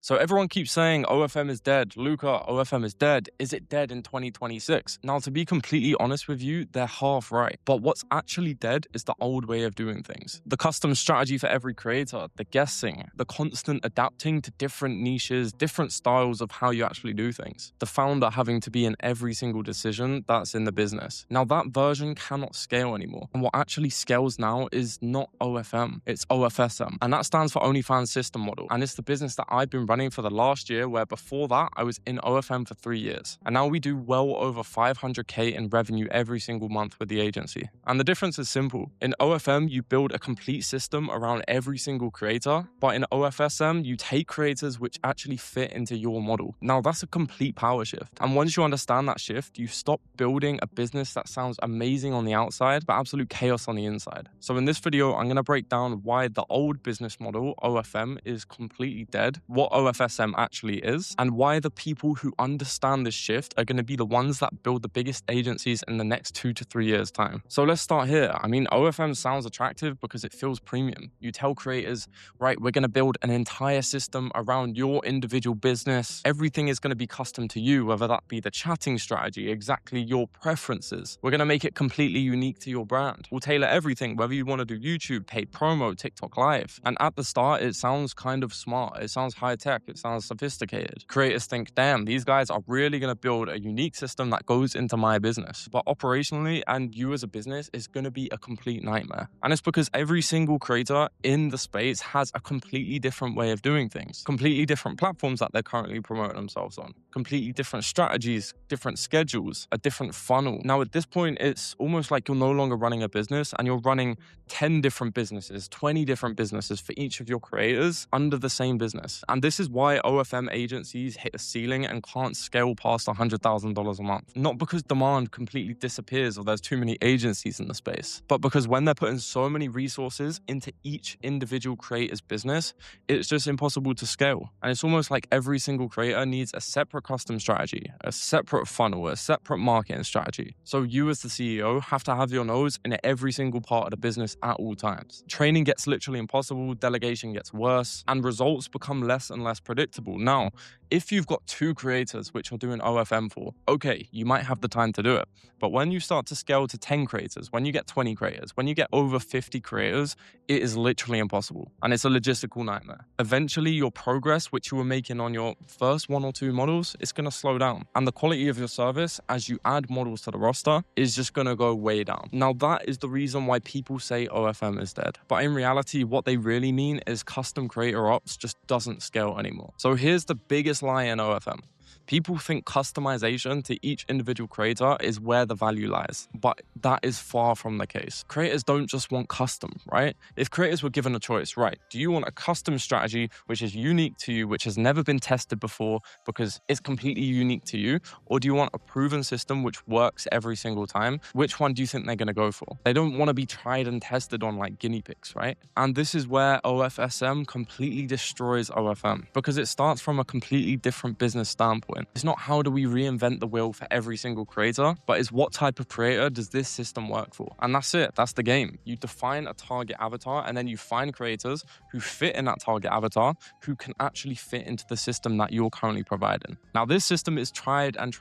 So everyone keeps saying OFM is dead. Luca, OFM is dead. Is it dead in 2026? Now, to be completely honest with you, they're half right. But what's actually dead is the old way of doing things. The custom strategy for every creator, the guessing, the constant adapting to different niches, different styles of how you actually do things. The founder having to be in every single decision that's in the business. Now, that version cannot scale anymore. And what actually scales now is not OFM, it's OFSM. And that stands for OnlyFans System Model. And it's the business that I've been running for the last year, where before that I was in OFM for 3 years. And now we do well over 500K in revenue every single month with the agency. And the difference is simple. In OFM, you build a complete system around every single creator, but in OFSM, you take creators which actually fit into your model. Now that's a complete power shift. And once you understand that shift, you stop building a business that sounds amazing on the outside, but absolute chaos on the inside. So in this video, I'm going to break down why the old business model, OFM, is completely dead, what OFSM actually is, and why the people who understand this shift are going to be the ones that build the biggest agencies in the next 2 to 3 years' time. So let's start here. I mean, OFM sounds attractive because it feels premium. You tell creators, right, we're going to build an entire system around your individual business. Everything is going to be custom to you, whether that be the chatting strategy, exactly your preferences. We're going to make it completely unique to your brand. We'll tailor everything, whether you want to do YouTube, paid promo, TikTok Live. And at the start, it sounds kind of smart. It sounds high tech. It sounds sophisticated. Creators think, damn, these guys are really going to build a unique system that goes into my business. But operationally, and you as a business, is going to be a complete nightmare. And it's because every single creator in the space has a completely different way of doing things, completely different platforms that they're currently promoting themselves on, completely different strategies, different schedules, a different funnel. Now, at this point, it's almost like you're no longer running a business and you're running 10 different businesses, 20 different businesses for each of your creators under the same business. And this is why OFM agencies hit a ceiling and can't scale past $100,000 a month. Not because demand completely disappears or there's too many agencies in the space, but because when they're putting so many resources into each individual creator's business, it's just impossible to scale. And it's almost like every single creator needs a separate custom strategy, a separate funnel, a separate marketing strategy. So you as the CEO have to have your nose in every single part of the business at all times. Training gets literally impossible, delegation gets worse, and results become less and less predictable. Now, if you've got 2 creators which are doing OFM for, okay, you might have the time to do it. But when you start to scale to 10 creators, when you get 20 creators, when you get over 50 creators, it is literally impossible. And it's a logistical nightmare. Eventually, your progress, which you were making on your first 1 or 2 models, is going to slow down. And the quality of your service, as you add models to the roster, is just going to go way down. Now, that is the reason why people say OFM is dead. But in reality, what they really mean is custom creator ops just doesn't scale anymore. So here's the biggest lie in OFM. People think customization to each individual creator is where the value lies, but that is far from the case. Creators don't just want custom, right? If creators were given a choice, right, do you want a custom strategy which is unique to you, which has never been tested before because it's completely unique to you, or do you want a proven system which works every single time? Which one do you think they're going to go for? They don't want to be tried and tested on like guinea pigs, right? And this is where OFSM completely destroys OFM because it starts from a completely different business standpoint. It's not how do we reinvent the wheel for every single creator, but it's what type of creator does this system work for? And that's it. That's the game. You define a target avatar and then you find creators who fit in that target avatar who can actually fit into the system that you're currently providing. Now, this system is tried and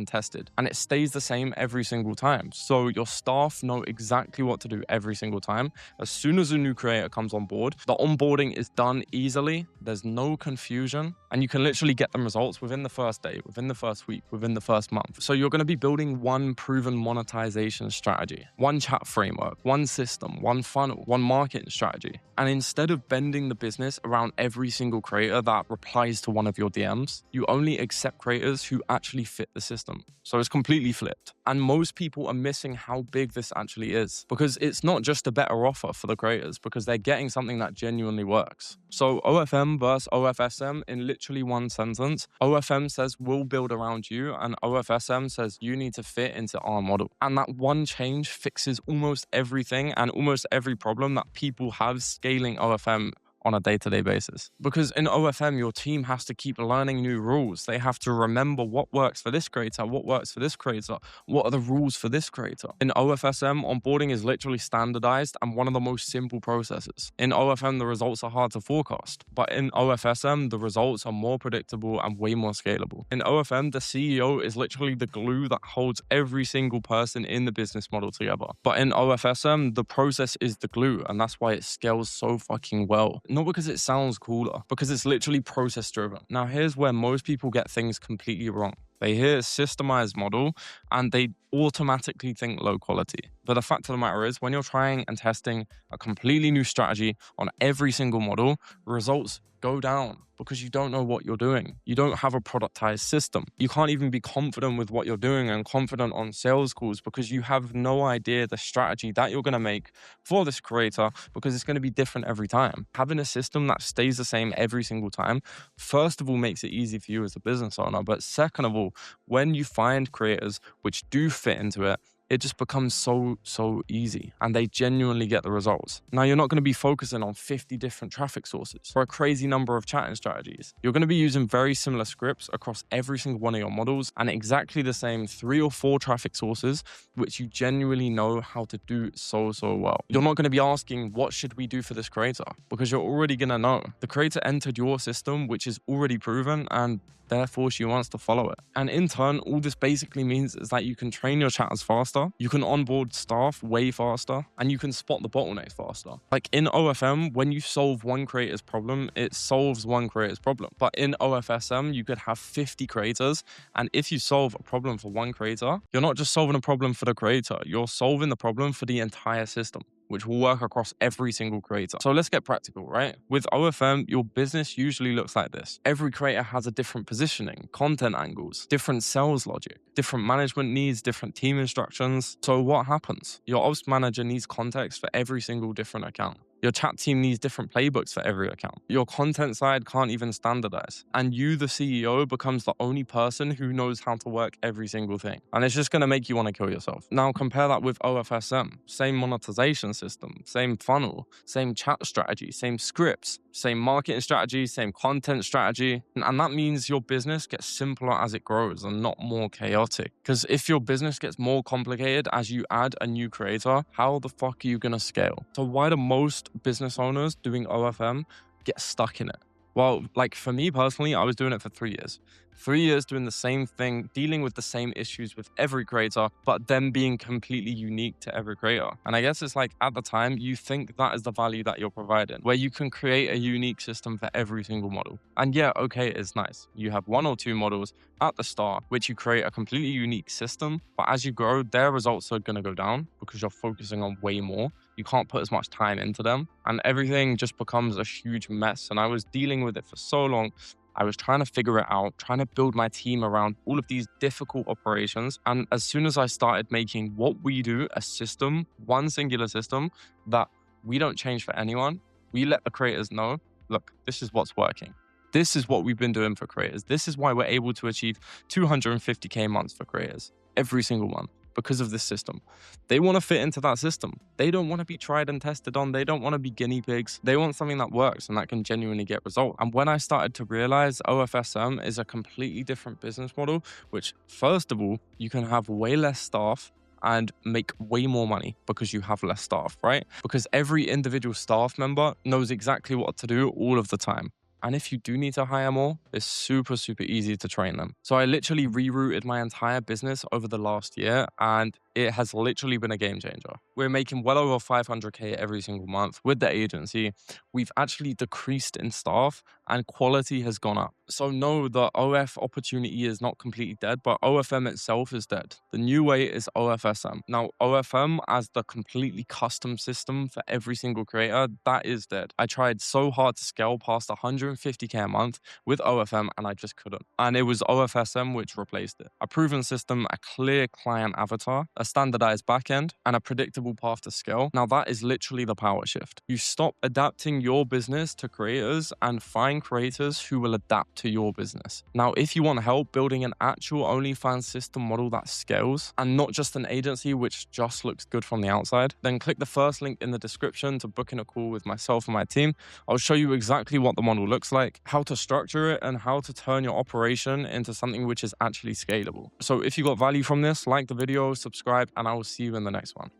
tested, and it stays the same every single time. So your staff know exactly what to do every single time. As soon as a new creator comes on board, the onboarding is done easily. There's no confusion, and you can literally get them results within the first day, within the first week, within the first month. So you're going to be building one proven monetization strategy, one chat framework, one system, one funnel, one marketing strategy. And instead of bending the business around every single creator that replies to one of your DMs, you only accept creators who actually fit the system. So it's completely flipped. And most people are missing how big this actually is because it's not just a better offer for the creators because they're getting something that genuinely works. So OFM versus OFSM in literally one sentence, OFM says we'll build around you and OFSM says you need to fit into our model. And that one change fixes almost everything and almost every problem that people have scaling OFM on a day-to-day basis. Because in OFM, your team has to keep learning new rules. They have to remember what works for this creator, what works for this creator, what are the rules for this creator. In OFSM, onboarding is literally standardized and one of the most simple processes. In OFM, the results are hard to forecast, but in OFSM, the results are more predictable and way more scalable. In OFM, the CEO is literally the glue that holds every single person in the business model together. But in OFSM, the process is the glue, and that's why it scales so fucking well. Not because it sounds cooler, because it's literally process driven. Now, here's where most people get things completely wrong. They hear Systemized model and they automatically think low quality. But the fact of the matter is, when you're trying and testing a completely new strategy on every single model, results go down because you don't know what you're doing. You don't have a productized system. You can't even be confident with what you're doing and confident on sales calls because you have no idea the strategy that you're going to make for this creator because it's going to be different every time. Having a system that stays the same every single time, first of all, makes it easy for you as a business owner. But second of all, when you find creators which do fit into it, it just becomes so easy and they genuinely get the results. Now, you're not going to be focusing on 50 different traffic sources for a crazy number of chatting strategies. You're going to be using very similar scripts across every single one of your models and exactly the same 3 or 4 traffic sources, which you genuinely know how to do so well. You're not going to be asking, what should we do for this creator? Because you're already going to know. The creator entered your system, which is already proven, and therefore she wants to follow it. And in turn, all this basically means is that you can train your chatters faster, you can onboard staff way faster, and you can spot the bottlenecks faster. Like in OFM, when you solve one creator's problem, it solves one creator's problem. But in OFSM, you could have 50 creators, and if you solve a problem for one creator, you're not just solving a problem for the creator, you're solving the problem for the entire system, which will work across every single creator. So let's get practical, right? With OFM, your business usually looks like this. Every creator has a different positioning, content angles, different sales logic, different management needs, different team instructions. So what happens? Your ops manager needs context for every single different account. Your chat team needs different playbooks for every account. Your content side can't even standardize. And you, the CEO, becomes the only person who knows how to work every single thing. And it's just going to make you want to kill yourself. Now compare that with OFSM. Same monetization system, same funnel, same chat strategy, same scripts, same marketing strategy, same content strategy. And that means your business gets simpler as it grows and not more chaotic. Because if your business gets more complicated as you add a new creator, how the fuck are you going to scale? So why do most business owners doing OFM get stuck in it? Well, like for me personally, I was doing it for 3 years. 3 years doing the same thing, dealing with the same issues with every creator, but them being completely unique to every creator. And I guess it's like at the time, you think that is the value that you're providing, where you can create a unique system for every single model. And yeah, okay, it's nice. You have 1 or 2 models at the start, which you create a completely unique system. But as you grow, their results are going to go down because you're focusing on way more. You can't put as much time into them and everything just becomes a huge mess. And I was dealing with it for so long. I was trying to figure it out, trying to build my team around all of these difficult operations. And as soon as I started making what we do a system, one singular system that we don't change for anyone, we let the creators know, look, this is what's working. This is what we've been doing for creators. This is why we're able to achieve 250K months for creators, every single month. Because of this system. They want to fit into that system. They don't want to be tried and tested on. They don't want to be guinea pigs. They want something that works and that can genuinely get results. And when I started to realize OFSM is a completely different business model, which first of all, you can have way less staff and make way more money because you have less staff, right? Because every individual staff member knows exactly what to do all of the time. And if you do need to hire more, it's super easy to train them. So I literally rerouted my entire business over the last year and it has literally been a game changer. We're making well over 500K every single month with the agency. We've actually decreased in staff and quality has gone up. So no, the OF opportunity is not completely dead, but OFM itself is dead. The new way is OFSM. Now, OFM as the completely custom system for every single creator, that is dead. I tried so hard to scale past 150K a month with OFM and I just couldn't. And it was OFSM which replaced it. A proven system, a clear client avatar, a a standardized backend, and a predictable path to scale. Now that is literally the power shift. You stop adapting your business to creators and find creators who will adapt to your business. Now, if you want help building an actual OnlyFans system model that scales and not just an agency which just looks good from the outside, then click the first link in the description to book in a call with myself and my team. I'll show you exactly what the model looks like, how to structure it, and how to turn your operation into something which is actually scalable. So if you got value from this, like the video, subscribe, and I will see you in the next one.